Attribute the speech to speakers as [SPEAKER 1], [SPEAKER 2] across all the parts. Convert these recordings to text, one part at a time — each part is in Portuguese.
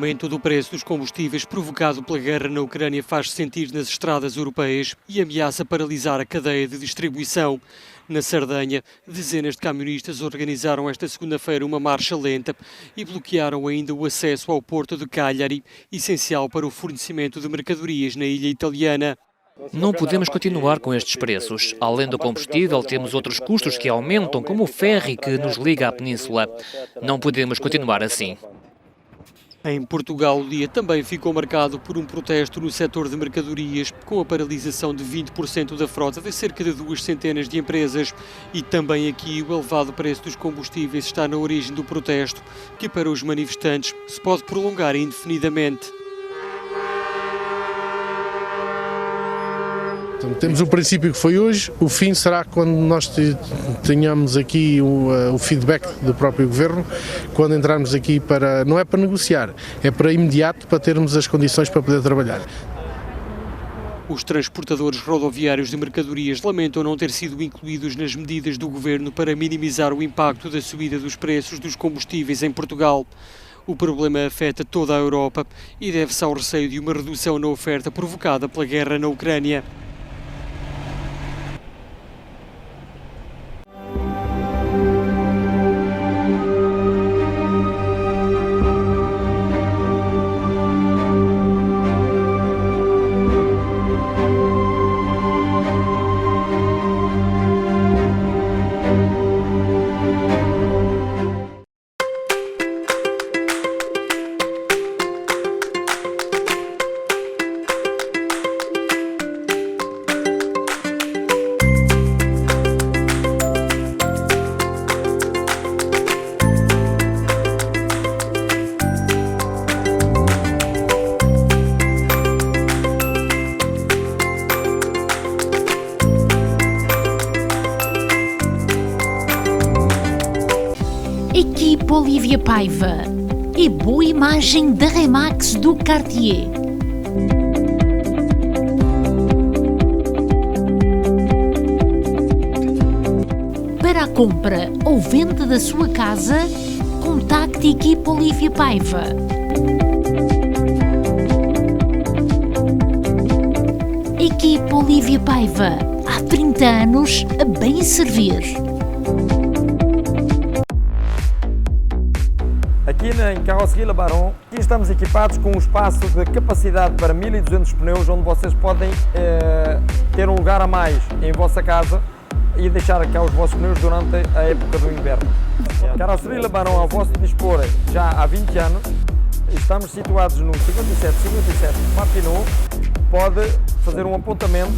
[SPEAKER 1] aumento do preço dos combustíveis provocado pela guerra na Ucrânia faz-se sentir nas estradas europeias e ameaça paralisar a cadeia de distribuição. Na Sardenha, dezenas de camionistas organizaram esta segunda-feira uma marcha lenta e bloquearam ainda o acesso ao porto de Cagliari, essencial para o fornecimento de mercadorias na ilha italiana.
[SPEAKER 2] Não podemos continuar com estes preços. Além do combustível, temos outros custos que aumentam, como o ferry que nos liga à península. Não podemos continuar assim.
[SPEAKER 1] Em Portugal, o dia também ficou marcado por um protesto no setor de mercadorias, com a paralisação de 20% da frota de cerca de 200 de empresas. E também aqui o elevado preço dos combustíveis está na origem do protesto, que para os manifestantes se pode prolongar indefinidamente.
[SPEAKER 3] Temos o princípio que foi hoje, o fim será quando nós tenhamos aqui o feedback do próprio Governo, quando entrarmos aqui para, não é para negociar, é para imediato, para termos as condições para poder trabalhar.
[SPEAKER 1] Os transportadores rodoviários de mercadorias lamentam não ter sido incluídos nas medidas do Governo para minimizar o impacto da subida dos preços dos combustíveis em Portugal. O problema afeta toda a Europa e deve-se ao receio de uma redução na oferta provocada pela guerra na Ucrânia.
[SPEAKER 4] Equipe Olivia Paiva e boa imagem da Remax do Cartier. Para a compra ou venda da sua casa, contacte a Equipe Olivia Paiva. Equipe Olivia Paiva, há 30 anos a bem servir.
[SPEAKER 5] Aqui em Carroceria Labaron, aqui estamos equipados com um espaço de capacidade para 1200 pneus, onde vocês podem ter um lugar a mais em vossa casa e deixar cá os vossos pneus durante a época do inverno. Carroceria Labaron ao vosso dispor já há 20 anos, estamos situados no 5757 Martinot, pode fazer um apontamento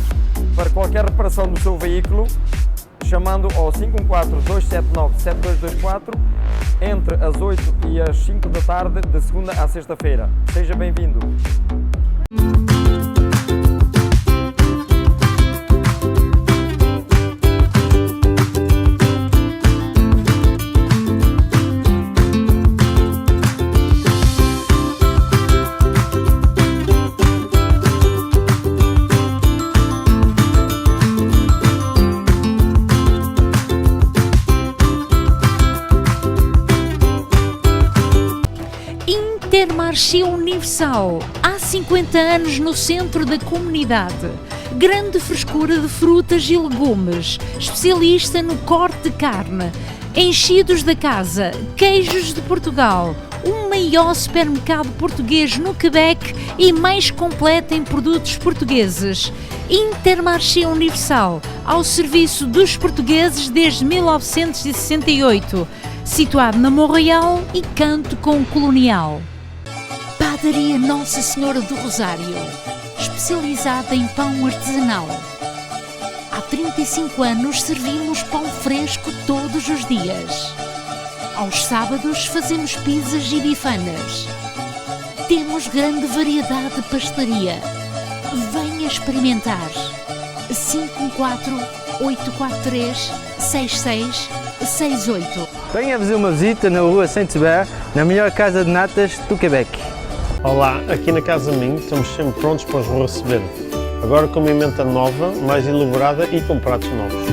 [SPEAKER 5] para qualquer reparação do seu veículo, chamando ao 514-279-7224 entre as 8 e as 5 da tarde, de segunda à sexta-feira. Seja bem-vindo!
[SPEAKER 4] Intermarché Universal, há 50 anos no centro da comunidade. Grande frescura de frutas e legumes, especialista no corte de carne, enchidos da casa, queijos de Portugal, o maior supermercado português no Quebec e mais completo em produtos portugueses. Intermarché Universal, ao serviço dos portugueses desde 1968, situado na Montreal e Canto com Colonial. Padaria Nossa Senhora do Rosário, especializada em pão artesanal. Há 35 anos servimos pão fresco todos os dias. Aos sábados fazemos pizzas e bifanas. Temos grande variedade de pastelaria. Venha experimentar. 514-843-6668.
[SPEAKER 6] Venha fazer uma visita na rua Saint-Hubert, na melhor casa de natas do Quebec.
[SPEAKER 7] Olá, aqui na Casa Minho estamos sempre prontos para os receber. Agora com uma emenda nova, mais elaborada e com pratos novos.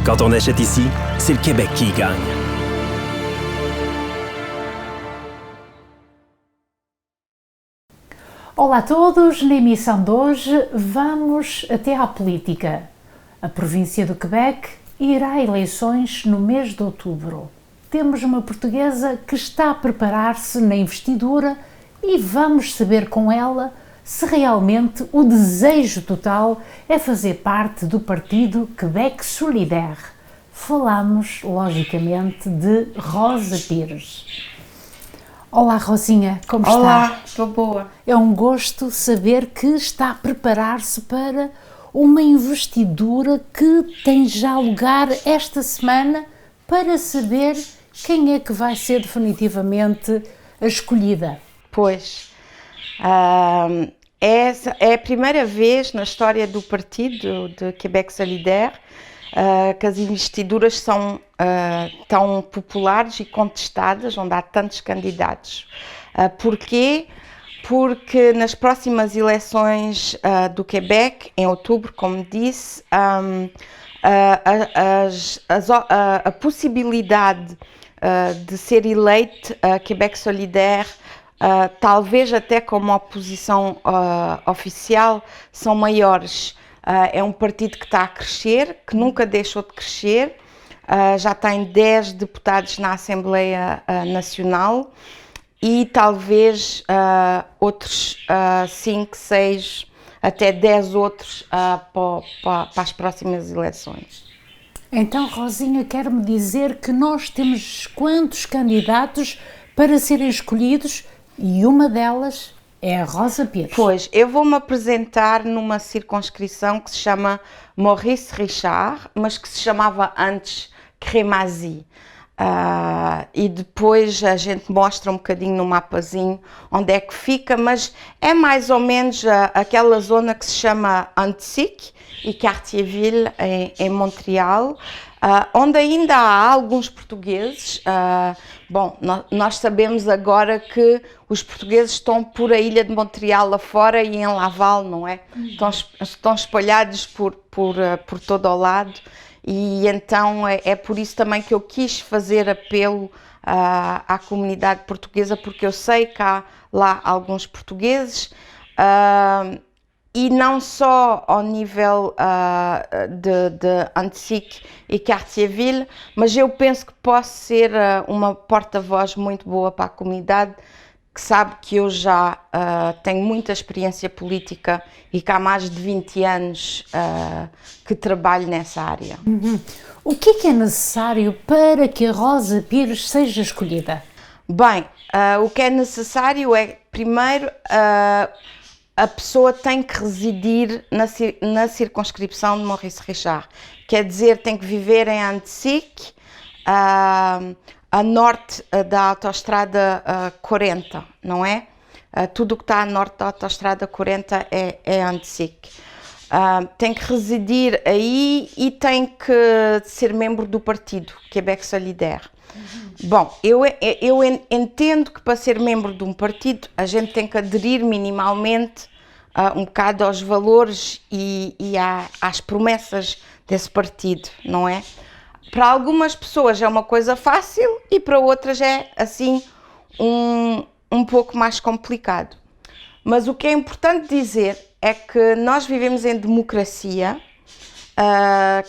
[SPEAKER 8] Quand on achète ici, c'est le Québec qui gagne.
[SPEAKER 4] Olá a todos, na emissão de hoje vamos até à política. A província do Quebec irá a eleições no mês de outubro. Temos uma portuguesa que está a preparar-se na investidura e vamos saber com ela se realmente o desejo total é fazer parte do partido Quebec Solidaire. Falamos, logicamente, de Rosa Pires. Olá, Rosinha, como está?
[SPEAKER 9] Olá, estou boa.
[SPEAKER 4] É um gosto saber que está a preparar-se para uma investidura que tem já lugar esta semana para saber quem é que vai ser definitivamente a escolhida.
[SPEAKER 9] Pois, essa é a primeira vez na história do partido de Quebec Solidaire que as investiduras são tão populares e contestadas, onde há tantos candidatos. Porquê? Porque nas próximas eleições do Quebec, em outubro, como disse, a possibilidade de ser eleito Quebec Solidaire, talvez até como oposição oficial, são maiores. É um partido que está a crescer, que nunca deixou de crescer, já tem 10 deputados na Assembleia Nacional e talvez outros 5, 6, até 10 outros para as próximas eleições.
[SPEAKER 4] Então, Rosinha, quer-me dizer que nós temos quantos candidatos para serem escolhidos e uma delas é a Rosa Pires.
[SPEAKER 9] Pois, eu vou-me apresentar numa circunscrição que se chama Maurice Richard, mas que se chamava antes Crémazie. E depois a gente mostra um bocadinho no mapazinho onde é que fica, mas é mais ou menos aquela zona que se chama Antique e Cartierville em Montreal, onde ainda há alguns portugueses. Bom, nós sabemos agora que os portugueses estão por a ilha de Montreal lá fora e em Laval, não é? Estão espalhados por todo o lado. E então é por isso também que eu quis fazer apelo à comunidade portuguesa, porque eu sei que há lá alguns portugueses, e não só ao nível de Antique e Cartierville, mas eu penso que posso ser uma porta-voz muito boa para a comunidade, que sabe que eu já tenho muita experiência política e que há mais de 20 anos que trabalho nessa área.
[SPEAKER 4] Uhum. O que é necessário para que a Rosa Pires seja escolhida?
[SPEAKER 9] Bem, o que é necessário é, primeiro, a pessoa tem que residir na circunscrição de Maurice Richard. Quer dizer, tem que viver em Antique, a norte da autoestrada 40, não é? Tudo o que está a norte da autoestrada 40 é Antique. Tem que residir aí e tem que ser membro do partido Quebec Solidaire. Bom, eu entendo que para ser membro de um partido a gente tem que aderir minimalmente um bocado aos valores e às promessas desse partido, não é? Para algumas pessoas é uma coisa fácil e para outras é assim um pouco mais complicado. Mas o que é importante dizer é que nós vivemos em democracia,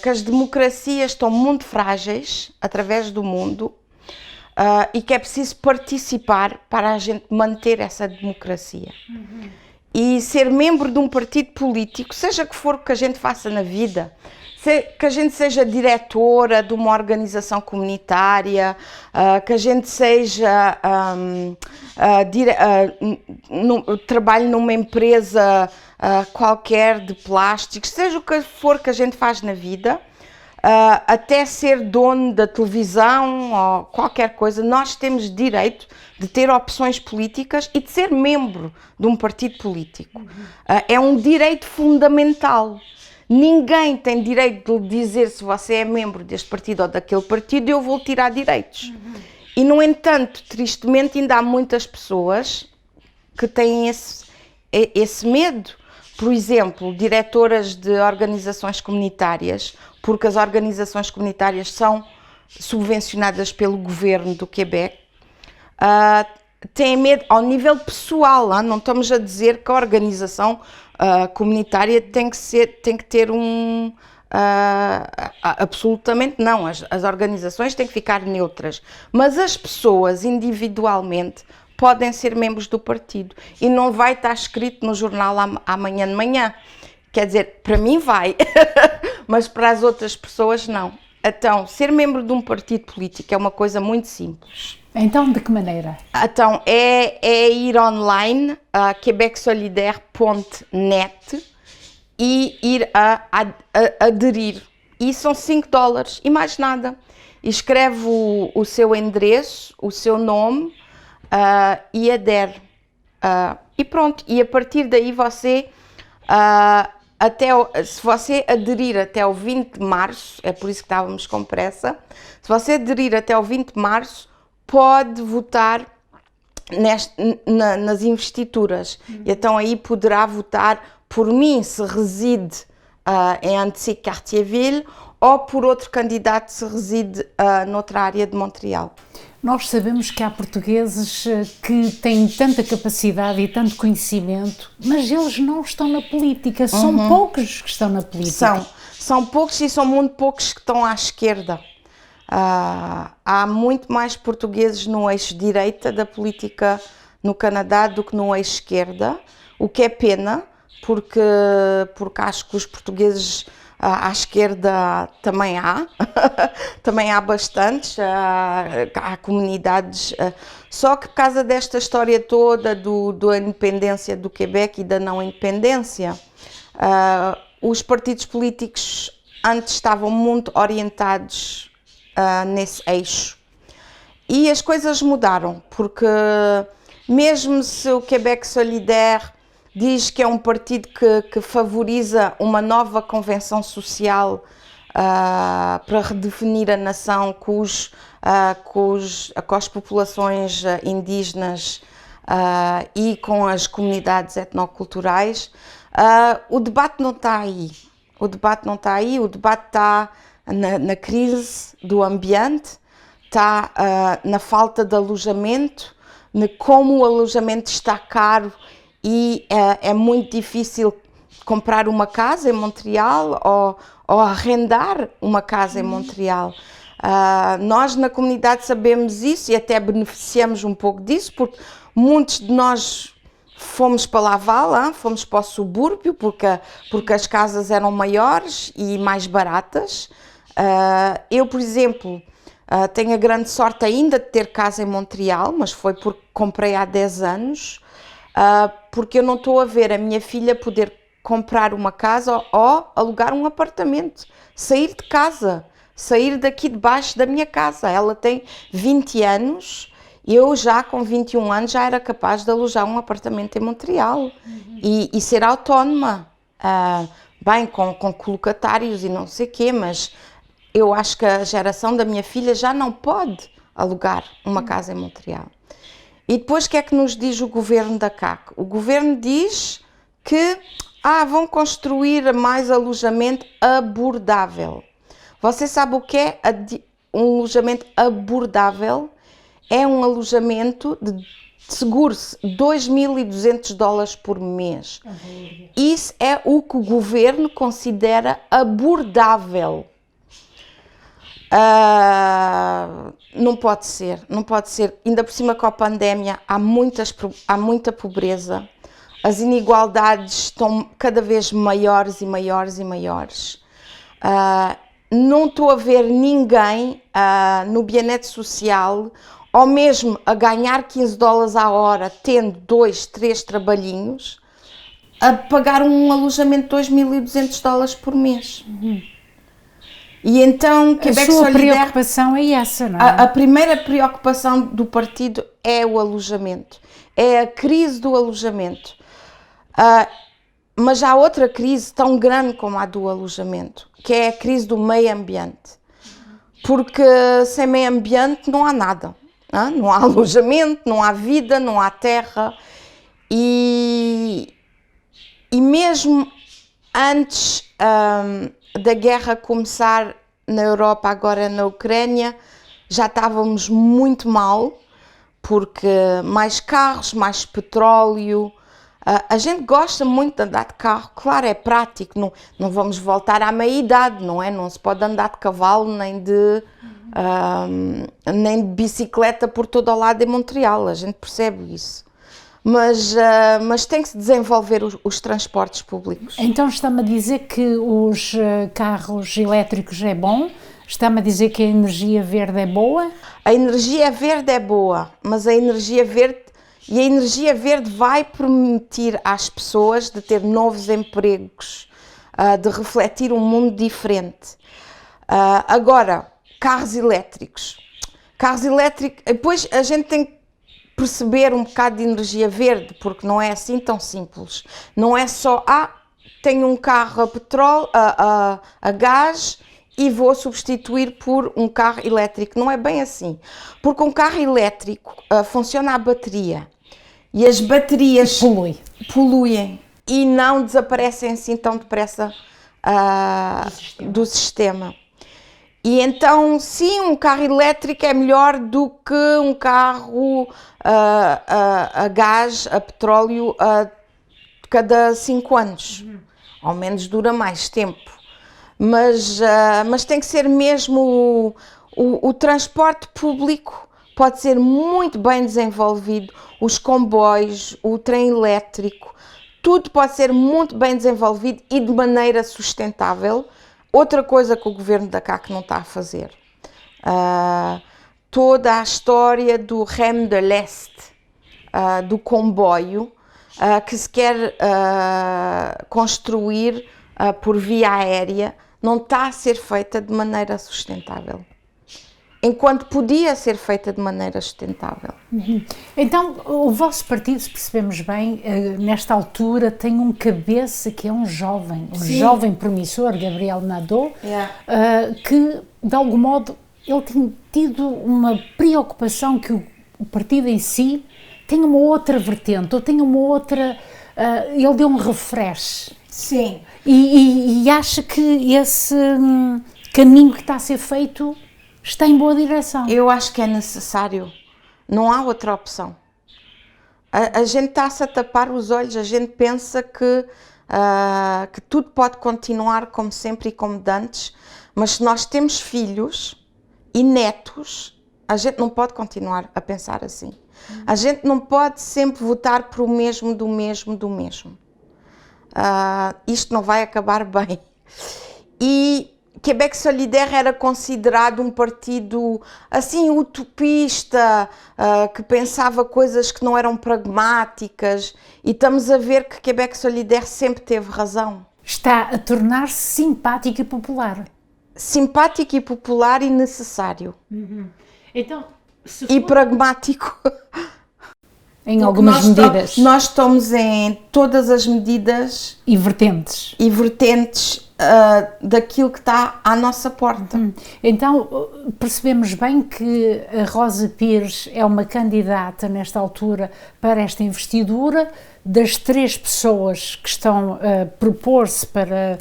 [SPEAKER 9] que as democracias estão muito frágeis através do mundo e que é preciso participar para a gente manter essa democracia. Uhum. E ser membro de um partido político, seja que for o que a gente faça na vida, que a gente seja diretora de uma organização comunitária, que a gente seja trabalhe numa empresa qualquer de plásticos, seja o que for que a gente faz na vida, até ser dono da televisão ou qualquer coisa, nós temos direito de ter opções políticas e de ser membro de um partido político. É um direito fundamental. Ninguém tem direito de dizer se você é membro deste partido ou daquele partido, eu vou tirar direitos. E, no entanto, tristemente, ainda há muitas pessoas que têm esse medo. Por exemplo, diretoras de organizações comunitárias porque as organizações comunitárias são subvencionadas pelo governo do Quebec, têm medo ao nível pessoal. Não estamos a dizer que a organização comunitária tem que ter absolutamente não, as organizações têm que ficar neutras, mas as pessoas individualmente podem ser membros do partido e não vai estar escrito no jornal amanhã de manhã. Quer dizer, para mim vai, mas para as outras pessoas não. Então, ser membro de um partido político é uma coisa muito simples.
[SPEAKER 4] Então, de que maneira?
[SPEAKER 9] Então, é ir online a quebecsolidaire.net e ir a aderir. E são $5 e mais nada. E escreve o seu endereço, o seu nome e adere. E pronto, e a partir daí você, se você aderir até o 20 de março, é por isso que estávamos com pressa, se você aderir até o 20 de março, pode votar nas investituras. E então aí poderá votar por mim, se reside em Annecy-Cartierville, ou por outro candidato se reside noutra área de Montreal.
[SPEAKER 4] Nós sabemos que há portugueses que têm tanta capacidade e tanto conhecimento, mas eles não estão na política. São poucos que estão na política.
[SPEAKER 9] São poucos e são muito poucos que estão à esquerda. Há muito mais portugueses no eixo direita da política no Canadá do que no eixo esquerda, o que é pena, porque acho que os portugueses à esquerda também há, também há bastantes, há comunidades, só que por causa desta história toda da independência do Quebec e da não independência, os partidos políticos antes estavam muito orientados nesse eixo. E as coisas mudaram, porque mesmo se o Quebec Solidaire diz que é um partido que favoriza uma nova convenção social para redefinir a nação com as populações indígenas e com as comunidades etnoculturais, o debate não está aí. O debate não está aí, o debate está na crise do ambiente, está na falta de alojamento, de como o alojamento está caro e é muito difícil comprar uma casa em Montreal ou arrendar uma casa em Montreal. Nós na comunidade sabemos isso e até beneficiamos um pouco disso, porque muitos de nós fomos para Laval, fomos para o subúrbio, porque as casas eram maiores e mais baratas. Eu, por exemplo, tenho a grande sorte ainda de ter casa em Montreal, mas foi porque comprei há 10 anos. Porque eu não estou a ver a minha filha poder comprar uma casa ou alugar um apartamento, sair de casa, sair daqui debaixo da minha casa. Ela tem 20 anos, eu já com 21 anos já era capaz de alojar um apartamento em Montreal e ser autónoma, bem, com colocatários e não sei o quê, mas eu acho que a geração da minha filha já não pode alugar uma casa em Montreal. E depois o que é que nos diz o governo da CAQ? O governo diz que vão construir mais alojamento abordável. Você sabe o que é um alojamento abordável? É um alojamento de seguro-se $2.200 por mês. Isso é o que o governo considera abordável. Não pode ser, não pode ser. Ainda por cima com a pandemia há muita pobreza, as inigualdades estão cada vez maiores e maiores e maiores. Não estou a ver ninguém no Bien-être social, ou mesmo a ganhar $15 a hora, tendo 2, 3 trabalhinhos, a pagar um alojamento de $2.200 por mês. E então,
[SPEAKER 4] a sua preocupação é essa, não é?
[SPEAKER 9] A primeira preocupação do partido é o alojamento, é a crise do alojamento. Mas há outra crise tão grande como a do alojamento, que é a crise do meio ambiente. Porque sem meio ambiente não há nada. Não há alojamento, não há vida, não há terra. E mesmo antes da guerra começar na Europa, agora na Ucrânia, já estávamos muito mal, porque mais carros, mais petróleo. A gente gosta muito de andar de carro, claro, é prático, não vamos voltar à meia-idade, não é? Não se pode andar de cavalo nem de bicicleta por todo o lado em Montreal, a gente percebe isso. Mas tem que se desenvolver os transportes públicos.
[SPEAKER 4] Então está-me a dizer que os carros elétricos é bom? Está-me a dizer que a energia verde é boa?
[SPEAKER 9] A energia verde é boa, mas a energia verde vai permitir às pessoas de ter novos empregos, de refletir um mundo diferente. Agora, carros elétricos, depois a gente tem que perceber um bocado de energia verde, porque não é assim tão simples. Não é só, tenho um carro a petróleo, a gás e vou substituir por um carro elétrico. Não é bem assim, porque um carro elétrico funciona à bateria e as baterias poluem e não desaparecem assim tão depressa do sistema. E então, sim, um carro elétrico é melhor do que um carro a gás, a petróleo, cada 5 anos. Ao menos dura mais tempo. Mas tem que ser mesmo o transporte público pode ser muito bem desenvolvido, os comboios, o trem elétrico, tudo pode ser muito bem desenvolvido e de maneira sustentável. Outra coisa que o governo da CAQ não está a fazer, toda a história do Rem de l'Est, do comboio, que se quer construir por via aérea, não está a ser feita de maneira sustentável. Enquanto podia ser feita de maneira sustentável.
[SPEAKER 4] Então, o vosso partido, se percebemos bem, nesta altura tem um cabeça que é um jovem promissor, Gabriel Nadeau, que, de algum modo, ele tem tido uma preocupação que o partido em si tenha uma outra vertente, ou tenha uma outra... ele deu um refresh.
[SPEAKER 9] Sim.
[SPEAKER 4] E acha que esse caminho que está a ser feito está em boa direção.
[SPEAKER 9] Eu acho que é necessário. Não há outra opção. A gente está-se a tapar os olhos, a gente pensa que tudo pode continuar como sempre e como de antes, mas se nós temos filhos e netos, a gente não pode continuar a pensar assim. A gente não pode sempre votar para o mesmo, do mesmo. Isto não vai acabar bem. E Québec Solidaire era considerado um partido assim utopista, que pensava coisas que não eram pragmáticas, e estamos a ver que Québec Solidaire sempre teve razão.
[SPEAKER 4] Está a tornar-se simpático e popular.
[SPEAKER 9] Simpático e popular e necessário.
[SPEAKER 4] Então,
[SPEAKER 9] e pragmático.
[SPEAKER 4] Em algumas medidas.
[SPEAKER 9] Nós estamos em todas as medidas
[SPEAKER 4] e vertentes
[SPEAKER 9] daquilo que está à nossa porta.
[SPEAKER 4] Então, percebemos bem que a Rosa Pires é uma candidata nesta altura para esta investidura. Das 3 pessoas que estão a propor-se para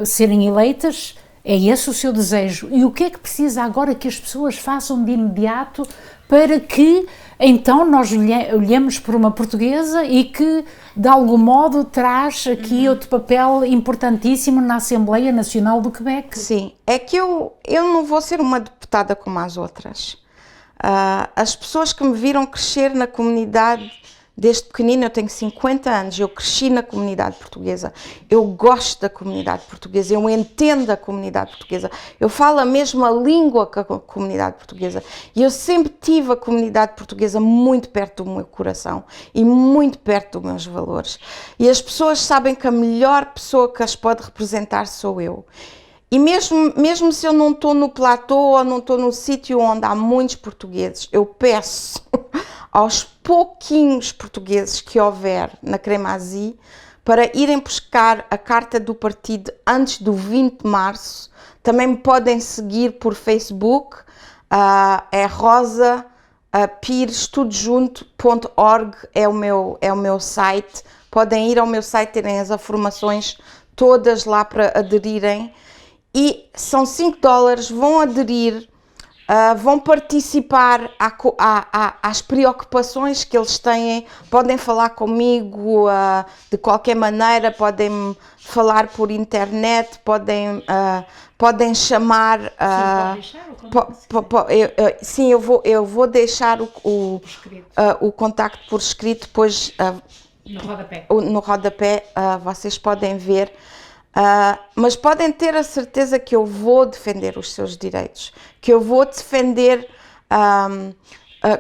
[SPEAKER 4] serem eleitas, é esse o seu desejo. E o que é que precisa agora que as pessoas façam de imediato para que então nós olhemos por uma portuguesa e que de algum modo traz aqui outro papel importantíssimo na Assembleia Nacional do Quebec?
[SPEAKER 9] Sim, é que eu não vou ser uma deputada como as outras. As pessoas que me viram crescer na comunidade desde pequenina, eu tenho 50 anos, eu cresci na comunidade portuguesa, eu gosto da comunidade portuguesa, eu entendo a comunidade portuguesa, eu falo a mesma língua que a comunidade portuguesa, e eu sempre tive a comunidade portuguesa muito perto do meu coração e muito perto dos meus valores. E as pessoas sabem que a melhor pessoa que as pode representar sou eu. E mesmo se eu não estou no platô ou não estou no sítio onde há muitos portugueses, eu peço aos pouquinhos portugueses que houver na Cremazie para irem buscar a carta do partido antes do 20 de março. Também me podem seguir por Facebook, é Rosa Pires, tudo junto.org é o meu site. Podem ir ao meu site, terem as informações todas lá para aderirem. E são $5, vão aderir, vão participar às preocupações que eles têm, podem falar comigo de qualquer maneira, podem falar por internet, podem chamar. Sim, eu vou deixar o contacto por escrito, depois no rodapé vocês podem ver. Mas podem ter a certeza que eu vou defender os seus direitos, que eu vou defender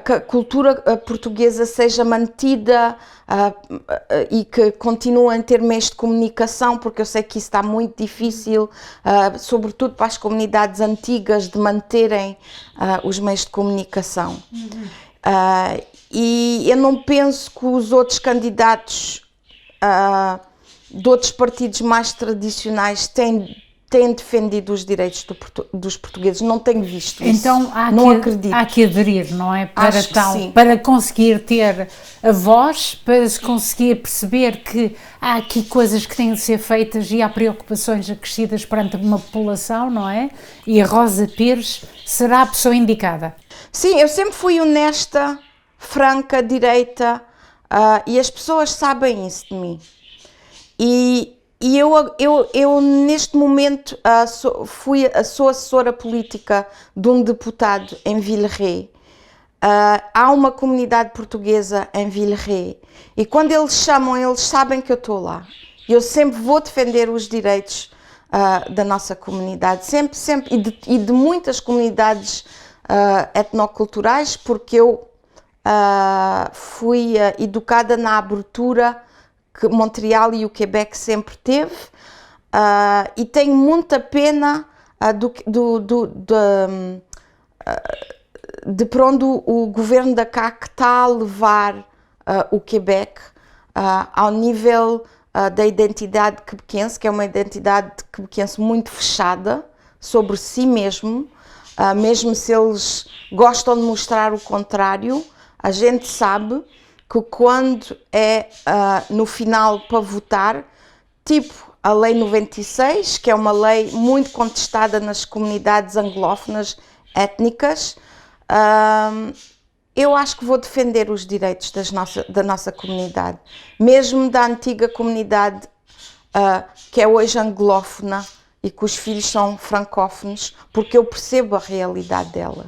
[SPEAKER 9] que a cultura portuguesa seja mantida e que continuem a ter meios de comunicação, porque eu sei que isso está muito difícil, sobretudo para as comunidades antigas, de manterem os meios de comunicação. E eu não penso que os outros candidatos de outros partidos mais tradicionais têm defendido os direitos dos portugueses. Não tenho visto isso.
[SPEAKER 4] Então há que aderir, não é? Para conseguir ter a voz, para se conseguir perceber que há aqui coisas que têm de ser feitas e há preocupações acrescidas perante uma população, não é? E a Rosa Pires será a pessoa indicada.
[SPEAKER 9] Sim, eu sempre fui honesta, franca, direita, e as pessoas sabem isso de mim. E eu neste momento sou assessora política de um deputado em Villeray. Há uma comunidade portuguesa em Villeray e quando eles chamam, eles sabem que eu estou lá. Eu sempre vou defender os direitos da nossa comunidade, sempre, e de muitas comunidades etnoculturais, porque eu fui educada na abertura que Montreal e o Quebec sempre teve, e tenho muita pena de para onde o governo da CAQ está a levar o Quebec ao nível da identidade quebequense, que é uma identidade quebequense muito fechada sobre si mesmo, mesmo se eles gostam de mostrar o contrário. A gente sabe que quando é no final para votar, tipo a Lei 96, que é uma lei muito contestada nas comunidades anglófonas étnicas, eu acho que vou defender os direitos da nossa comunidade, mesmo da antiga comunidade que é hoje anglófona e que os filhos são francófonos, porque eu percebo a realidade dela.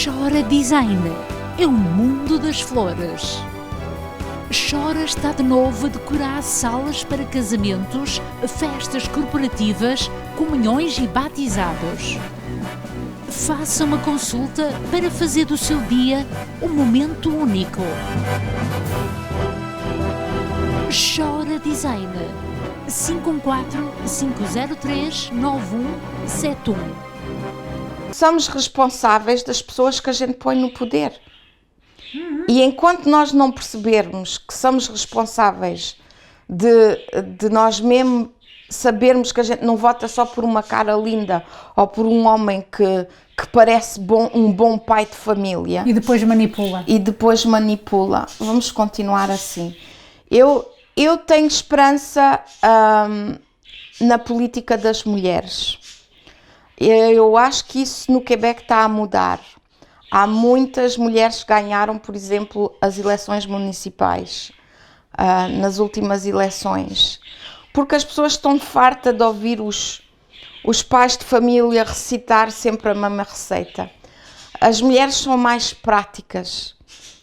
[SPEAKER 4] Chora Design é o mundo das flores. Chora está de novo a decorar salas para casamentos, festas corporativas, comunhões e batizados. Faça uma consulta para fazer do seu dia um momento único. Chora Design 514-503-9171.
[SPEAKER 9] Somos responsáveis das pessoas que a gente põe no poder. E enquanto nós não percebermos que somos responsáveis de nós mesmos sabermos que a gente não vota só por uma cara linda ou por um homem que parece um bom pai de família.
[SPEAKER 10] E depois manipula.
[SPEAKER 9] Vamos continuar assim. Eu tenho esperança na política das mulheres. Eu acho que isso no Quebec está a mudar. Há muitas mulheres que ganharam, por exemplo, as eleições municipais, nas últimas eleições, porque as pessoas estão fartas de ouvir os pais de família recitar sempre a mesma receita. As mulheres são mais práticas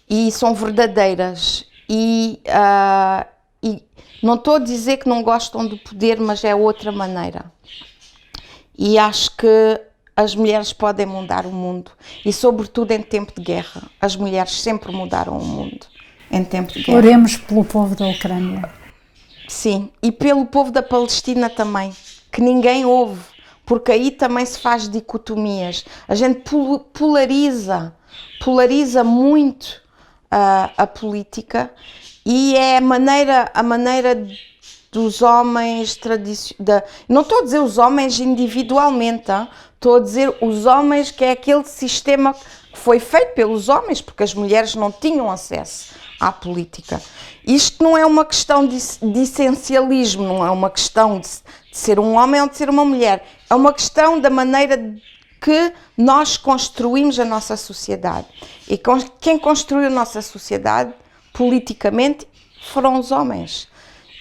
[SPEAKER 9] e são verdadeiras e não estou a dizer que não gostam do poder, mas é outra maneira. E acho que as mulheres podem mudar o mundo. E sobretudo em tempo de guerra. As mulheres sempre mudaram o mundo em tempo de guerra.
[SPEAKER 10] Oremos pelo povo da Ucrânia.
[SPEAKER 9] Sim, e pelo povo da Palestina também, que ninguém ouve, porque aí também se faz dicotomias. A gente polariza muito a política e é a maneira dos homens tradicionais. Não estou a dizer os homens individualmente, estou a dizer os homens, que é aquele sistema que foi feito pelos homens, porque as mulheres não tinham acesso à política. Isto não é uma questão de essencialismo, não é uma questão de ser um homem ou de ser uma mulher, é uma questão da maneira que nós construímos a nossa sociedade. E quem construiu a nossa sociedade politicamente foram os homens.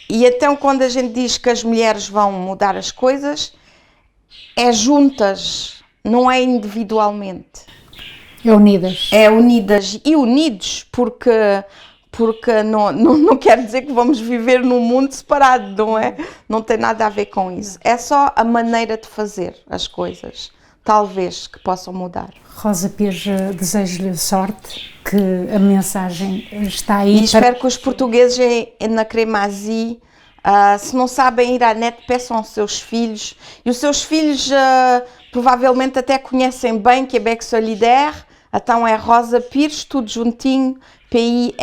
[SPEAKER 9] E então quando a gente diz que as mulheres vão mudar as coisas, é juntas, não é individualmente.
[SPEAKER 10] É unidas.
[SPEAKER 9] É unidas e unidos, porque não quer dizer que vamos viver num mundo separado, não é? Não tem nada a ver com isso. É só a maneira de fazer as coisas, talvez, que possam mudar.
[SPEAKER 10] Rosa Pires, desejo-lhe sorte, que a mensagem está aí.
[SPEAKER 9] E espero que os portugueses na Cremazie, se não sabem ir à net, peçam aos seus filhos. E os seus filhos provavelmente até conhecem bem Quebec Solidaire. Então é Rosa Pires, tudo juntinho, PIRES.org.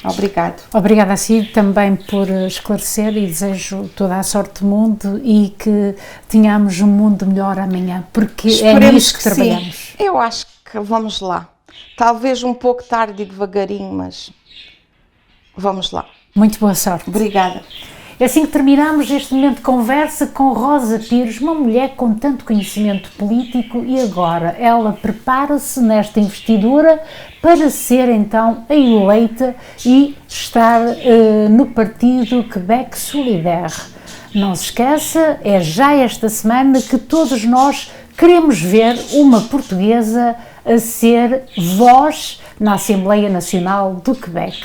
[SPEAKER 9] Obrigado.
[SPEAKER 10] Obrigada a si também por esclarecer e desejo toda a sorte do mundo e que tenhamos um mundo melhor amanhã, porque é nisso que trabalhamos.
[SPEAKER 9] Sim. Eu acho que vamos lá. Talvez um pouco tarde e devagarinho, mas vamos lá.
[SPEAKER 10] Muito boa sorte.
[SPEAKER 9] Obrigada.
[SPEAKER 10] É assim que terminamos este momento de conversa com Rosa Pires, uma mulher com tanto conhecimento político, e agora ela prepara-se nesta investidura para ser então a eleita e estar no partido Quebec Solidaire. Não se esqueça, é já esta semana que todos nós queremos ver uma portuguesa a ser voz na Assembleia Nacional do Quebec.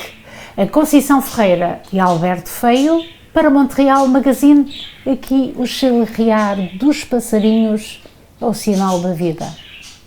[SPEAKER 10] A Conceição Ferreira e Alberto Feio, para Montreal Magazine, aqui o chilrear dos passarinhos é o sinal da vida.